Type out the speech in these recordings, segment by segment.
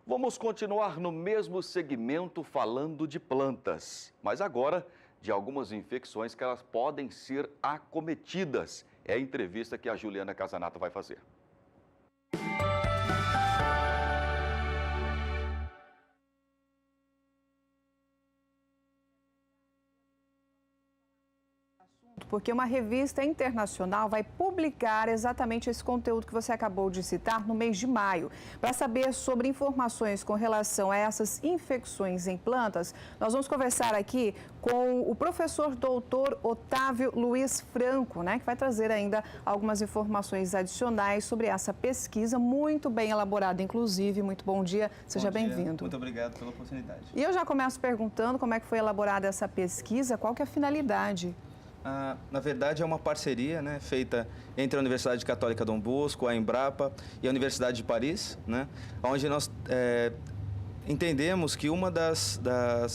Vamos continuar no mesmo segmento falando de plantas, mas agora de algumas infecções que elas podem ser acometidas. É a entrevista que a Juliana Casanato vai fazer. Porque uma revista internacional vai publicar exatamente esse conteúdo que você acabou de citar no mês de maio. Para saber sobre informações com relação a essas infecções em plantas, nós vamos conversar aqui com o professor doutor Otávio Luiz Franco, que vai trazer ainda algumas informações adicionais sobre essa pesquisa, muito bem elaborada, inclusive. Muito bom dia, seja bem-vindo. Muito obrigado pela oportunidade. E eu já começo perguntando como é que foi elaborada essa pesquisa, qual que é a finalidade? Na verdade, é uma parceria feita entre a Universidade Católica Dom Bosco, a Embrapa e a Universidade de Paris, onde nós entendemos que uma das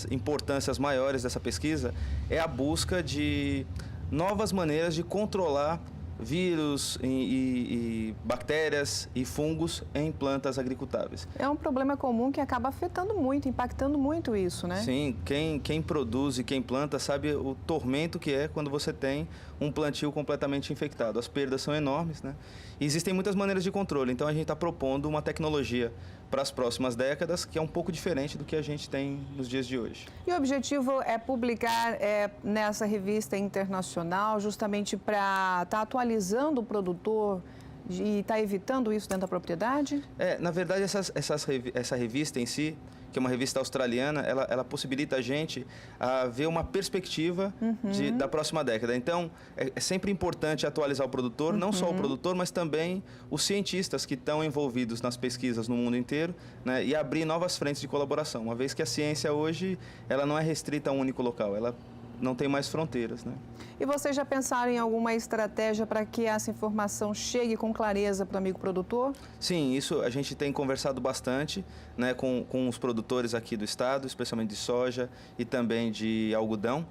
importâncias maiores dessa pesquisa é a busca de novas maneiras de controlar vírus e bactérias e fungos em plantas agricultáveis. É um problema comum que acaba afetando muito, impactando muito isso, né? Sim, quem produz e quem planta sabe o tormento que é quando você tem um plantio completamente infectado. As perdas são enormes, E existem muitas maneiras de controle, então a gente está propondo uma tecnologia para as próximas décadas que é um pouco diferente do que a gente tem nos dias de hoje. E o objetivo é publicar nessa revista internacional justamente para estar atualizando o produtor e estar evitando isso dentro da propriedade? Na verdade, essa revista em si, que é uma revista australiana, ela possibilita a gente a ver uma perspectiva da próxima década. Então, é sempre importante atualizar o produtor, não só o produtor, mas também os cientistas que estão envolvidos nas pesquisas no mundo inteiro, e abrir novas frentes de colaboração, uma vez que a ciência hoje ela não é restrita a um único local, ela não tem mais fronteiras. E vocês já pensaram em alguma estratégia para que essa informação chegue com clareza para o amigo produtor? Sim, isso a gente tem conversado bastante com os produtores aqui do estado, especialmente de soja e também de algodão,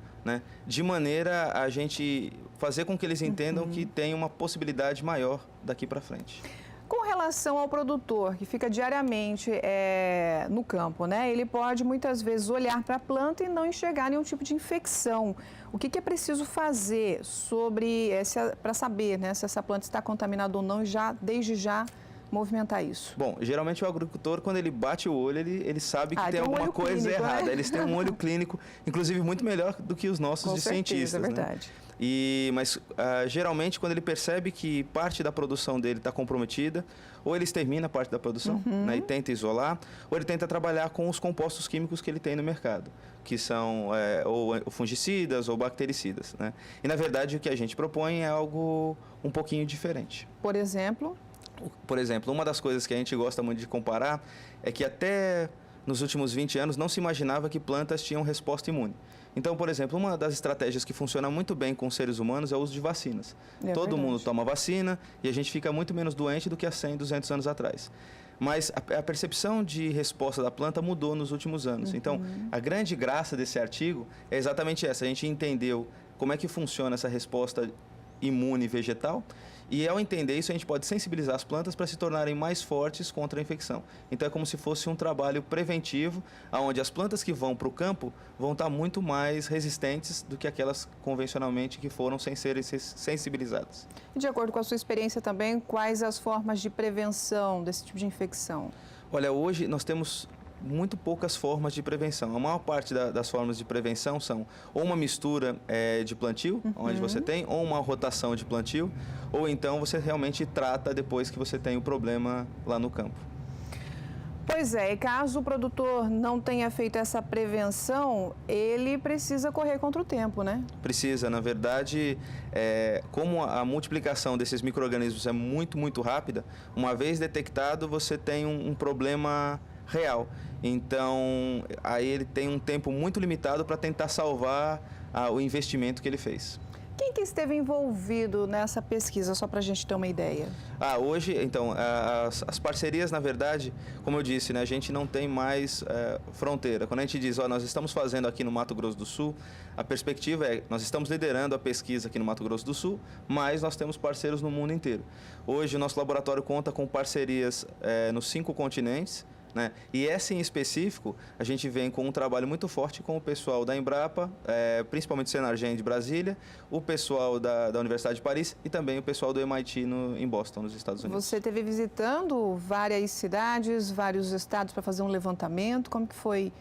de maneira a gente fazer com que eles entendam que tem uma possibilidade maior daqui para frente. Com relação ao produtor, que fica diariamente no campo, ele pode muitas vezes olhar para a planta e não enxergar nenhum tipo de infecção. O que é preciso fazer para saber se essa planta está contaminada ou não e desde já movimentar isso? Bom, geralmente o agricultor, quando ele bate o olho, ele sabe que tem alguma coisa clínico, errada. Eles têm um olho clínico, inclusive muito melhor do que os nossos de cientistas. É verdade. Mas geralmente quando ele percebe que parte da produção dele está comprometida, ou ele extermina parte da produção e tenta isolar, ou ele tenta trabalhar com os compostos químicos que ele tem no mercado, que são ou fungicidas ou bactericidas. E na verdade o que a gente propõe é algo um pouquinho diferente. Por exemplo? Por exemplo, uma das coisas que a gente gosta muito de comparar é que até nos últimos 20 anos não se imaginava que plantas tinham resposta imune. Então, por exemplo, uma das estratégias que funciona muito bem com seres humanos é o uso de vacinas. Todo mundo toma vacina e a gente fica muito menos doente do que há 100, 200 anos atrás. Mas a percepção de resposta da planta mudou nos últimos anos. Então, a grande graça desse artigo é exatamente essa. A gente entendeu como é que funciona essa resposta imune vegetal e, ao entender isso, a gente pode sensibilizar as plantas para se tornarem mais fortes contra a infecção. Então, é como se fosse um trabalho preventivo, onde as plantas que vão para o campo vão estar muito mais resistentes do que aquelas convencionalmente que foram sem serem sensibilizadas. E, de acordo com a sua experiência também, quais as formas de prevenção desse tipo de infecção? Olha, hoje nós temos muito poucas formas de prevenção. A maior parte das formas de prevenção são ou uma mistura de plantio, onde você tem, ou uma rotação de plantio, ou então você realmente trata depois que você tem o problema lá no campo. Pois é, e caso o produtor não tenha feito essa prevenção, ele precisa correr contra o tempo, Precisa, na verdade, como a multiplicação desses micro-organismos é muito, muito rápida, uma vez detectado você tem um problema real. Então, aí ele tem um tempo muito limitado para tentar salvar o investimento que ele fez. Quem que esteve envolvido nessa pesquisa, só para a gente ter uma ideia? Hoje, então, as parcerias, na verdade, como eu disse, a gente não tem mais fronteira. Quando a gente diz, nós estamos fazendo aqui no Mato Grosso do Sul, a perspectiva é, nós estamos liderando a pesquisa aqui no Mato Grosso do Sul, mas nós temos parceiros no mundo inteiro. Hoje, o nosso laboratório conta com parcerias nos 5 continentes, né? E essa em específico, a gente vem com um trabalho muito forte com o pessoal da Embrapa, principalmente o Senargen de Brasília, o pessoal da Universidade de Paris e também o pessoal do MIT em Boston, nos Estados Unidos. Você esteve visitando várias cidades, vários estados para fazer um levantamento, como que foi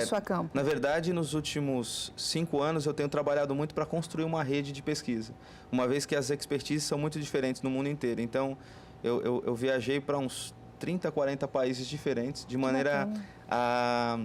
isso a campo? Na verdade, nos últimos 5 anos eu tenho trabalhado muito para construir uma rede de pesquisa, uma vez que as expertises são muito diferentes no mundo inteiro. Então, eu viajei para uns 30, 40 países diferentes, de maneira a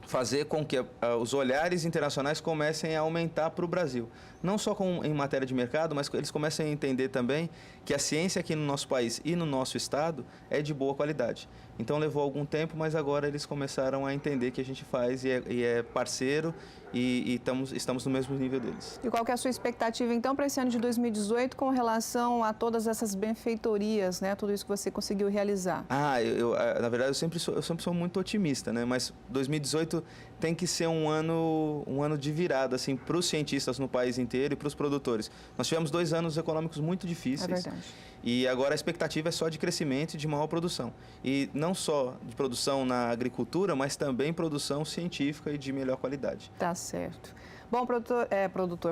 fazer com que os olhares internacionais comecem a aumentar para o Brasil. Não só em matéria de mercado, mas eles comecem a entender também que a ciência aqui no nosso país e no nosso estado é de boa qualidade. Então levou algum tempo, mas agora eles começaram a entender que a gente faz e é parceiro e estamos no mesmo nível deles. E qual que é a sua expectativa, então, para esse ano de 2018 com relação a todas essas benfeitorias, né? Tudo isso que você conseguiu realizar? Na verdade, eu sempre sou muito otimista, né? Mas 2018 tem que ser um ano de virada, assim, para os cientistas no país inteiro e para os produtores. Nós tivemos 2 anos econômicos muito difíceis. É verdade. E agora a expectativa é só de crescimento e de maior produção. E não só de produção na agricultura, mas também produção científica e de melhor qualidade. Tá certo. Bom,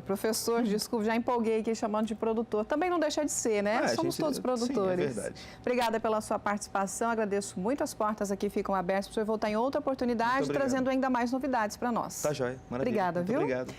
professor, desculpe, já empolguei aqui chamando de produtor. Também não deixa de ser, né? Somos todos produtores. Sim, é verdade. Obrigada pela sua participação, agradeço muito. As portas aqui ficam abertas para você voltar em outra oportunidade, trazendo ainda mais novidades para nós. Tá joia, maravilha. Obrigada, muito viu? Obrigado.